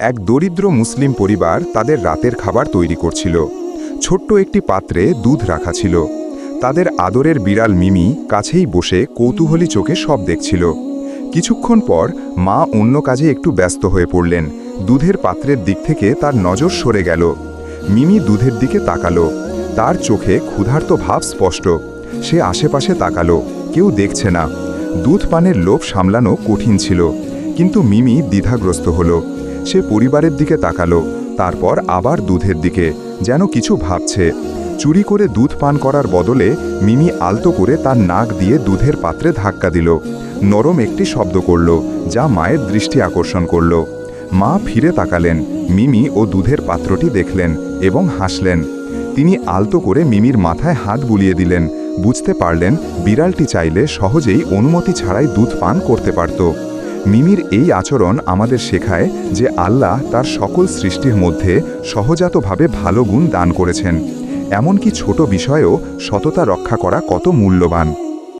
এক দরিদ্র মুসলিম পরিবার তাদের রাতের খাবার তৈরি করছিল। ছোট্ট একটি পাত্রে দুধ রাখা ছিল। তাদের আদরের বিড়াল মিমি কাছেই বসে কৌতূহলী চোখে সব দেখছিল। কিছুক্ষণ পর মা অন্য কাজে একটু ব্যস্ত হয়ে পড়লেন। দুধের পাত্রের দিক থেকে তার নজর সরে গেল। মিমি দুধের দিকে তাকালো। তার চোখে ক্ষুধার্ত ভাব স্পষ্ট। সে আশেপাশে তাকালো, কেউ দেখছে না। দুধ পানের লোভ সামলানো কঠিন ছিল, কিন্তু মিমি দ্বিধাগ্রস্ত হলো। সে পরিবারের দিকে তাকালো, তারপর আবার দুধের দিকে, যেন কিছু ভাবছে। চুরি করে দুধ পান করার বদলে মিমি আলতো করে তার নাক দিয়ে দুধের পাত্রে ধাক্কা দিল। নরম একটি শব্দ করল, যা মায়ের দৃষ্টি আকর্ষণ করল। মা ফিরে তাকালেন, মিমি ও দুধের পাত্রটি দেখলেন এবং হাসলেন। তিনি আলতো করে মিমির মাথায় হাত বুলিয়ে দিলেন। বুঝতে পারলেন বিড়ালটি চাইলে সহজেই অনুমতি ছাড়াই দুধ পান করতে পারত। মিমির এই আচরণ আমাদের শেখায় যে আল্লাহ তার সকল সৃষ্টির মধ্যে সহজাতভাবে ভালো গুণ দান করেছেন। এমনকি ছোট বিষয়েও সততা রক্ষা করা কত মূল্যবান।